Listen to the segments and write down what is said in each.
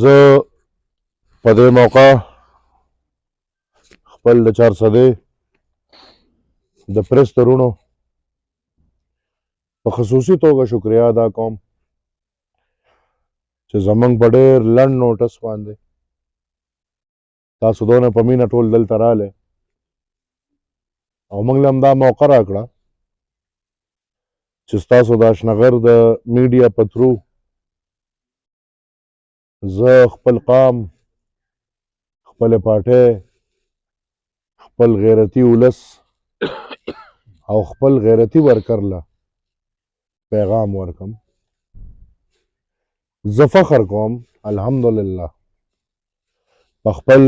زه په دې موقع خپل د چارسدې د پریس ترونو په خصوصي توګه شکریا ادا کوم چې زمونږ په ډېر لنډ نوټس باندې تاسو دونه په مینه ټول دلته راغلی او موږ له هم دا موقع راکړه چې ستاسو د اشنغر د میډیا په ترو زه خپل قام، خپل پارټۍ، خپل غیرتي ولس او خپل غیرتي ورکر له پیغام ورکم. زه فخر کوم الحمدلله په خپل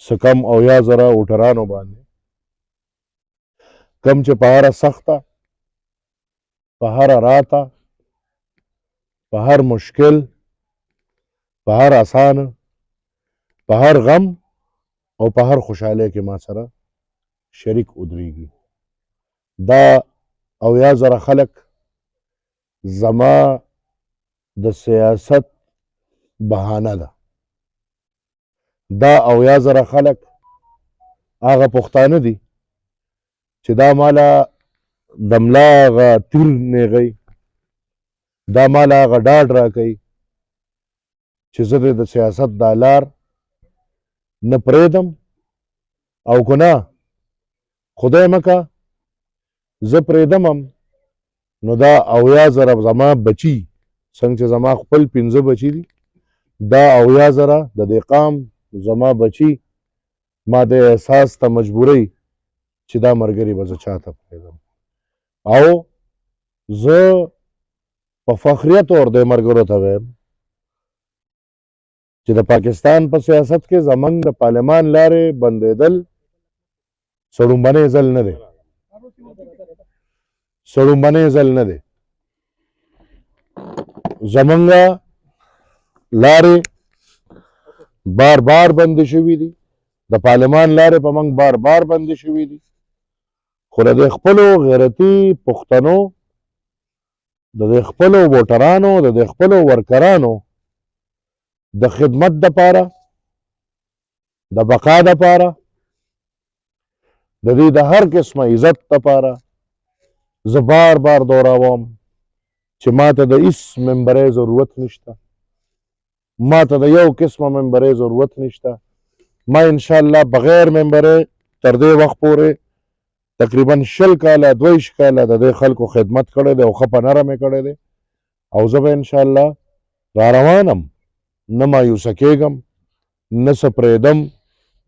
څه کم اویا زره ووټرانو باندې کم چې په هره سخته، په هره راته، په هر مشکل، په هر اسانه، په هر غم او په هر خوشحالۍ کې ما سره شریک ودرېږي. دا اویا زره خلک زما د سیاست بهانه ده. دا اویا زره خلک هغه پښتانه دي چې دا مالا د ملا هغه تیر نیغی، دا مالا هغه ډاډ راکوي چې زه د سیاست دا لار نه پرېږدم او که نه خدای مکه زه پرېږدم هم نو دا اویا زره زما بچي، څنګه چې زما خپل 15 بچي دي، دا اویا زره د دې قام زما بچي ما د احساس ته مجبوري چې دا ملګري به زه چاته پرېږدم. او زه په فخریت ور دې ملګرو ته وایم چې د پاکستان په سیاست کې زمونږ د پارلمان لارې بندېدل سړومبنی ځل نه دی، سړومبنی ځل نه دی. زمونږ لارې بار بار بندې شوي دي، د پارلمان لارې په موږ بار بار بندې شوي دي، خو د خپلو غیرتي پښتنو، د خپلو ووټرانو، د خپلو ورکرانو د خدمت دپاره، د بقا دپاره، د دې د هر قسمه عزت دپاره زه بار بار دوراوم چې ماته د هیڅ ممبرۍ ضرورت نشته، ماته د یو قسمه ممبرۍ ضرورت نشته. ما انشاءالله بغیر ممبرۍ تر دې وخت پورې تقریبا 20 کاله 22 کاله د دې خلکو خدمت کړی دی او ښه په نرم یې کړی دی او زه به انشاءالله را روانم، نه مایوسه کېږم، نه څه پرېږدم،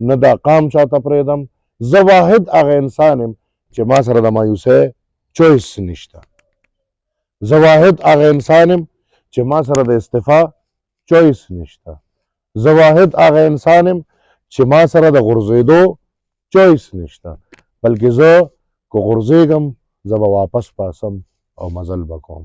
نه دا قام چاته پرېږدم. زه واحد هغه انسان یم چې ما سره د مایوسۍ چویس نشته. زه واحد هغه انسان یم چې ما سره د استعفا چویس نشته. زه واحد هغه انسان یم چې ما سره د غورځېدو چویس نشته، بلکې زه که غورځېږم زه به واپس پاسم او مزل به کوم.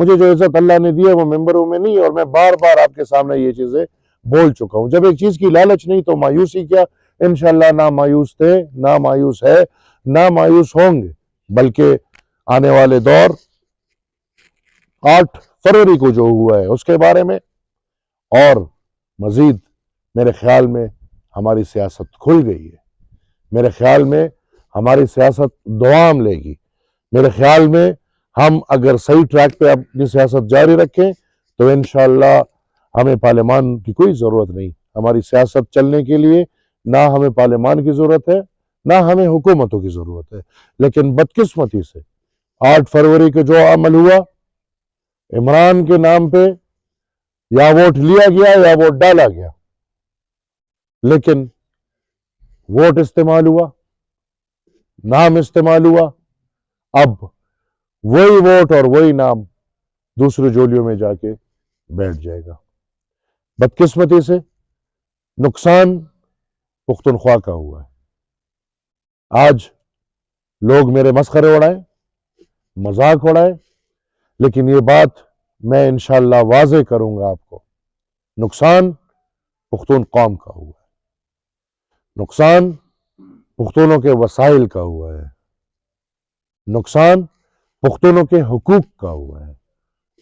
مجھے جو عزت اللہ نے دی ہے وہ ممبروں میں نہیں، اور میں بار بار آپ کے سامنے یہ چیزیں بول چکا ہوں. جب ایک چیز کی لالچ نہیں تو مایوسی کیا. انشاءاللہ نہ مایوس تھے، نہ مایوس ہے، نہ مایوس ہوں گے، بلکہ آنے والے دور 8 فروری کو جو ہوا ہے اس کے بارے میں اور مزید میرے خیال میں ہماری سیاست کھل گئی ہے. میرے خیال میں ہماری سیاست دوام لے گی. میرے خیال میں ہم اگر صحیح ٹریک پہ اپنی سیاست جاری رکھیں تو انشاءاللہ ہمیں پارلیمان کی کوئی ضرورت نہیں. ہماری سیاست چلنے کے لیے نہ ہمیں پارلیمان کی ضرورت ہے، نہ ہمیں حکومتوں کی ضرورت ہے. لیکن بدقسمتی سے 8 فروری کو جو عمل ہوا، عمران کے نام پہ یا ووٹ لیا گیا یا ووٹ ڈالا گیا، لیکن ووٹ استعمال ہوا، نام استعمال ہوا. اب وہی ووٹ اور وہی نام دوسرے جولیوں میں جا کے بیٹھ جائے گا. بدقسمتی سے نقصان پختونخوا کا ہوا ہے. آج لوگ میرے مسخرے اڑائیں، مذاق اڑائیں، لیکن یہ بات میں انشاءاللہ واضح کروں گا آپ کو. نقصان پختون قوم کا ہوا ہے، نقصان پختونوں کے وسائل کا ہوا ہے، نقصان پختونوں کے حقوق کا ہوا ہے.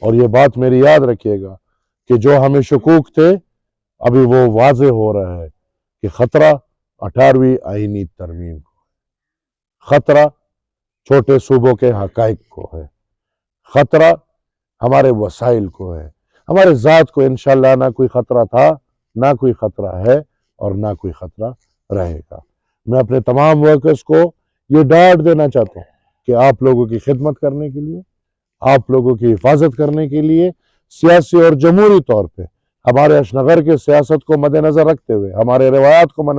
اور یہ بات میری یاد رکھیے گا کہ جو ہمیں شکوک تھے ابھی وہ واضح ہو رہا ہے کہ خطرہ 18ویں آئینی ترمیم کو ہے، خطرہ چھوٹے صوبوں کے حقائق کو ہے، خطرہ ہمارے وسائل کو ہے. ہمارے ذات کو انشاءاللہ نہ کوئی خطرہ تھا، نہ کوئی خطرہ ہے، اور نہ کوئی خطرہ رہے گا. میں اپنے تمام ورکرز کو یہ ڈانٹ دینا چاہتا ہوں کہ آپ لوگوں کی خدمت کرنے کے لیے، آپ لوگوں کی حفاظت کرنے کے لیے سیاسی اور جمہوری طور پہ ہمارے اشنغر کے سیاست کو مد نظر رکھتے ہوئے، ہمارے روایات کو مد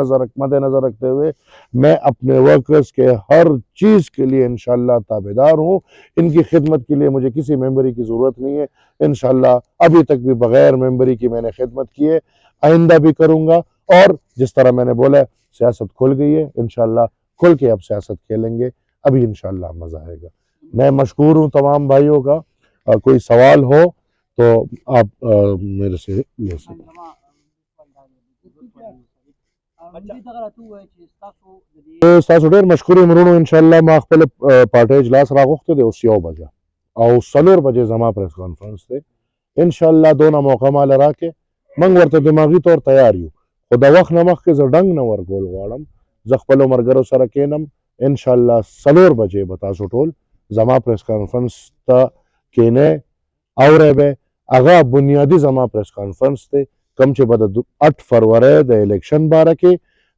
نظر رکھتے ہوئے میں اپنے ورکرز کے ہر چیز کے لیے انشاءاللہ تابعدار ہوں. ان کی خدمت کے لیے مجھے کسی ممبری کی ضرورت نہیں ہے. انشاءاللہ ابھی تک بھی بغیر ممبری کی میں نے خدمت کی ہے، آئندہ بھی کروں گا. اور جس طرح میں نے بولا سیاست کھل گئی ہے، انشاءاللہ کھل کے اب سیاست کھیلیں گے. ابھی انشاءاللہ مزہ آئے گا. میں مشکور ہوں تمام بھائیوں کا. کوئی سوال ہو تو آپ میرے سے لے سکیں. تاسو ډېر مشکور یم ورونو. انشاءالله ما خپل پارټۍ اجلاس راغوښتی دی اوس 1 بجه او 4 بجې زما پریس کانفرنس دی. انشاءالله دونه موقع ماله راکې موږ ورته دماغي طور تیار یو، خو د وخت نه مخکې زه ډنګ نه ورکول غواړم. زه خپلو ملګرو سره کینم انشاءالله 4 بجې به تاسو ټول زما پریس کانفرنس ته کینئ، اورئ به. هغه بنیادي زما پریس کانفرنس دی کوم چې به د 8 فروری د الیکشن باره کې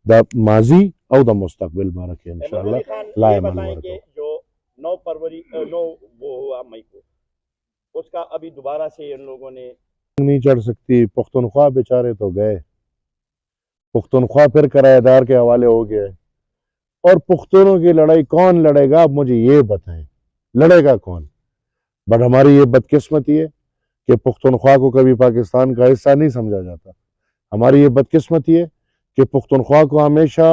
د ماضی او د مستقبل باره کې انشاءاللہ لا عمل ورکو. جو 9 فروری 9 وہ ہوا مئی کو، اس کا ابھی دوبارہ سے ان لوگوں نے نہیں چڑھ سکتی. پختونخوا بیچارے تو گئے، پختونخوا پھر کرایہ دار کے حوالے ہو گئے. اور پختونوں کی لڑائی کون لڑے گا؟ آپ مجھے یہ بتائیں، لڑے گا کون؟ بٹ ہماری یہ بدقسمتی ہے کہ پختونخوا کو کبھی پاکستان کا حصہ نہیں سمجھا جاتا. ہماری یہ بدقسمتی ہے کہ پختونخوا کو ہمیشہ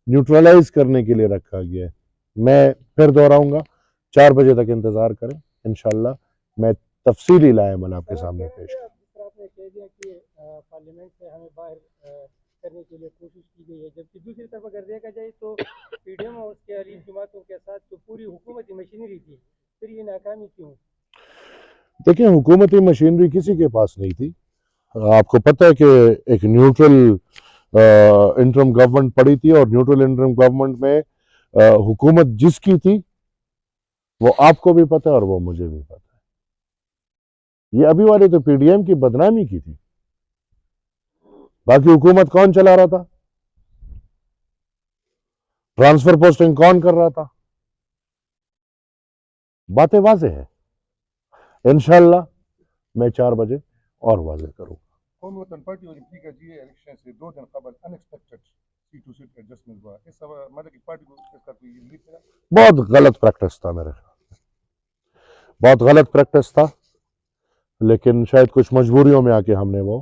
نیوٹرلائز کرنے کے لیے رکھا گیا ہے. میں پھر دہراؤں گا، 4 بجے تک انتظار کریں، انشاءاللہ میں تفصیلی لائحہ آپ کے سامنے پیش کروں. آپ نے کہہ دیا کہ پارلیمنٹ سے ہمیں باہر کرنے کے لیے کوشش کی گئی ہے، جبکہ دوسری طرف اگر دیکھا جائے تو پی ڈی ایم اور اس کے حریف جماعتوں کے ساتھ تو پوری حکومتی مشینری تھی، پھر یہ ناکامی کیوں؟ دیکھیں حکومتی مشینری کسی کے پاس نہیں تھی. آپ کو پتہ ہے کہ ایک نیوٹرل انٹرم گورنمنٹ پڑی تھی، اور نیوٹرل انٹرم گورنمنٹ میں حکومت جس کی تھی وہ آپ کو بھی پتہ ہے اور وہ مجھے بھی پتہ ہے. یہ ابھی والے تو پی ڈی ایم کی بدنامی کی تھی، باقی حکومت کون چلا رہا تھا؟ ٹرانسفر پوسٹنگ کون کر رہا تھا؟ باتیں واضح ہے. انشاءاللہ میں 4 بجے اور واضح کروں گا. قومی وطن پارٹی اور امپی کا جی الیکشن سے 2 دن قبل unexpected seat to seat adjustment ہوا. اس مطلب کہ پارٹی کو اس کا کوئی لیڈ تھا؟ بہت غلط پریکٹس تھا، میرے خیال میں بہت غلط پریکٹس تھا، لیکن شاید کچھ مجبوریوں میں آ کے ہم نے وہ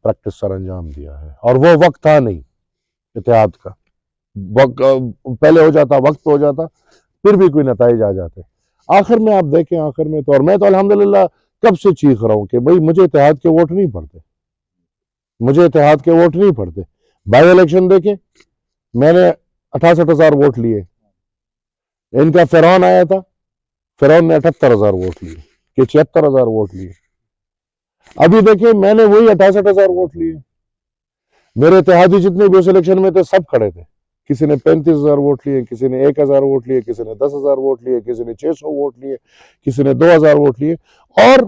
پریکٹس سر انجام دیا ہے. اور وہ وقت تھا نہیں اتحاد کا. پہلے ہو جاتا، وقت پہ ہو جاتا، پھر بھی کوئی نتائج آ جاتے. آخر میں آپ دیکھیں آخر میں تو، اور میں تو الحمدللہ کب سے چیخ رہا ہوں کہ بھئی مجھے اتحاد کے ووٹ نہیں پڑتے، مجھے اتحاد کے ووٹ نہیں پڑتے. بائی الیکشن دیکھیں، میں نے 68,000 ووٹ لیے. ان کا فرعون آیا تھا، فرعون نے 78,000 ووٹ لیے کہ 76,000 ووٹ لیے. ابھی دیکھیں میں نے وہی 68,000 ووٹ لیے. میرے اتحادی جتنے بھی اس الیکشن میں تھے سب کھڑے تھے. کسی نے 35,000 ووٹ لیے، کسی نے 1,000 ووٹ لیے، کسی نے 10,000 ووٹ لیے، کسی نے 600 ووٹ لیے، کسی نے 2,000 ووٹ لیے، اور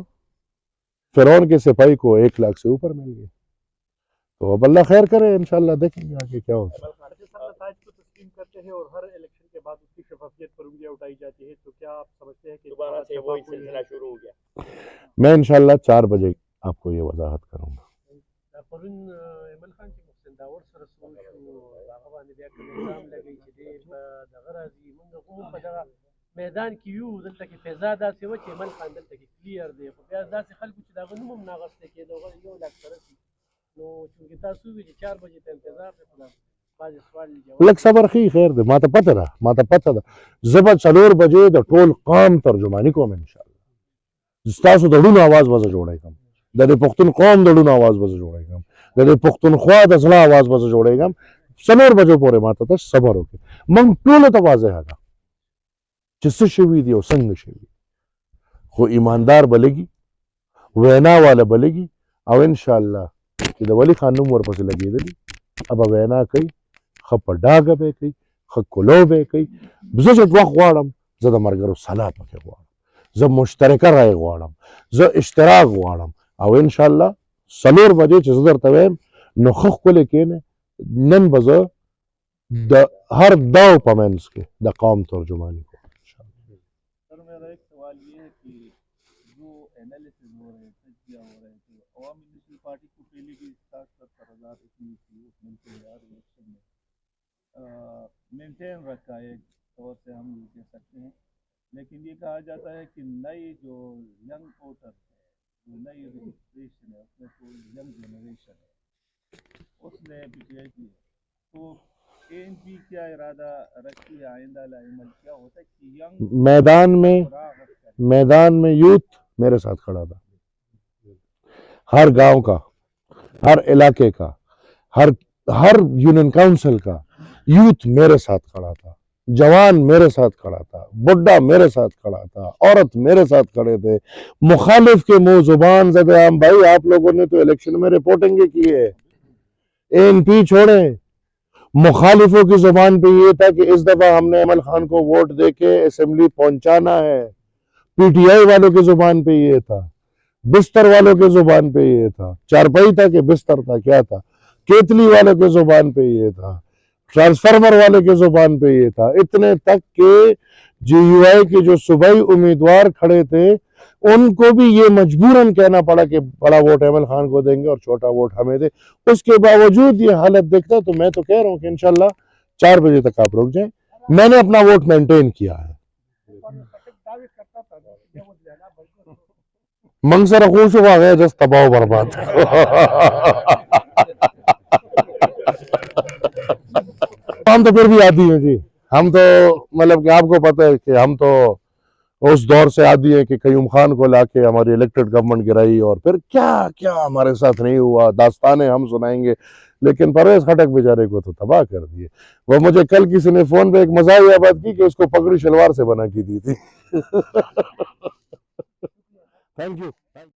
فرعون کے سپاہی کو 1 لاکھ سے اوپر مل گئے. تو اب اللہ خیر کرے، انشاءاللہ دیکھیں گے آگے کیا ہوتا ہے. نتائج کو تسلیم کرتے ہیں اور ہر الیکشن کے بعد اس کی شفافیت پر انگلیاں اٹھائی جاتی ہے، تو کیا آپ سمجھتے ہیں کہ دوبارہ سے وہی سلسلہ شروع ہو گیا؟ میں انشاءاللہ 4 بجے آپ کو یہ وضاحت کروں گا. پرون ایمل خان چې محسن داور سره سو شو هغه باندې بیا کوم الزام لګی چې دی په دغه راځي. موږ خو په دغه میدان کې یو، دلته کې فضا داسې وه چې ایمل خان دلته کې کلیر دی، خو بیا داسې خلکو چې د هغه نوم هم نه اخیستی کېده، هغه 1 لاک سره شي. نو چونکې تاسو وویل چې 4 بجې ته انتظار دی، خو بعضې سوال جواب لږ صبر خی خیر دی. ما ته پته ده، ما ته پته ده زه به 4 بجې د ټول قام ترجمانی کوم انشاءالله. ستاسو د ډونو آواز به زه جوړی کړم، د دې پښتون قوم د ډونو آواز به زه جوړی کړم، د دې پښتونخوا د زړه آواز به زه جوړی کړم. 4 بجو پورې ما ته تاسو صبر وکړئ. موږ ټولو ته واضحه ده چې څه شوي دي او څنګه شوي، خو ایماندار به لګي، وینا والا به لګي، او انشاءالله چې د ولی خان نوم ورپسې لګېدلي اب وینا کوي، ښه په ډاګه به یې کوي، ښه کلو به یې کوي. زه چې وخت غواړم، زه د ملګرو صلاح پکې غواړم، زه مشترکه رای غواړم، زه اشتراک غواړم، او انشاءالله 4 بجې چې زه درته وایم نو ښه ښکلې کښېنئ. نن به زه د هر داو په منځ کې د قوم ترجمانی کوم. سر میرا ایک سوال یہ ہے کہ جو انالیسز ہو رہے ہیں، تجزیہ ہو رہے ہیں، تو عوامی نیشنل پارٹی کو پہلے بھی 60-70 ہزار اتنی تھی اس ملک میں الیکشن میں مینٹین رکھا ہے، ایک طور سے ہم یہ کہہ سکتے ہیں. لیکن یہ کہا جاتا ہے کہ نئی جو ینگ ووٹر ہے، جو نئی رجسٹریشن ہے، اس میں تو ینگ جنریشن ہے، اس نے بھی کی. تو ANP کیا ارادہ رکھتی ہے آئندہ عمل کیا ہوتا ہے کہ ینگ میدان میں یوتھ میرے ساتھ کھڑا تھا، ہر گاؤں کا، ہر علاقے کا، ہر یونین کاؤنسل کا یوتھ میرے ساتھ کھڑا تھا، جوان میرے ساتھ کھڑا تھا، بڈھا میرے ساتھ کھڑا تھا، عورت میرے ساتھ کھڑے تھے. مخالف کے منہ زبان زدے عام بھائی آپ لوگوں نے تو الیکشن میں رپورٹنگیں کی ہے، ANP چھوڑیں. مخالفوں کی زبان پہ یہ تھا کہ اس دفعہ ہم نے ایمل خان کو ووٹ دے کے اسمبلی پہنچانا ہے. PTI والوں کی زبان پہ یہ تھا، بستر والوں کی زبان پہ یہ تھا، چارپائی تھا کہ بستر تھا کیا تھا، کیتلی والوں کی زبان پہ یہ تھا، ٹرانسفارمر والوں کی زبان پہ یہ تھا. اتنے تک کہ GUI کے جو صوبائی امیدوار کھڑے تھے ان کو بھی یہ مجبوراً کہنا پڑا کہ بڑا ووٹ ایمل خان کو دیں گے اور چھوٹا ووٹ ہمیں دے. اس کے باوجود یہ حالت دیکھتا تو میں تو کہہ رہا ہوں کہ انشاءاللہ 4 بجے تک آپ رک جائیں. میں نے اپنا ووٹ مینٹین کیا ہے. منظر خوش ہوا گیا جس تباہ و برباد. ہم تو پھر بھی عادی ہیں جی، ہم تو مطلب کہ آپ کو پتہ ہے کہ ہم تو اس دور سے عادی ہے کہ قیوم خان کو لا کے ہماری الیکٹڈ گورنمنٹ گرائی اور پھر کیا کیا ہمارے ساتھ نہیں ہوا، داستانیں ہم سنائیں گے. لیکن پرویز خٹک بیچارے کو تو تباہ کر دیے. وہ مجھے کل کسی نے فون پہ ایک مزاحیہ بات کی کہ اس کو پگڑی شلوار سے بنا کے دی تھی. Thank you.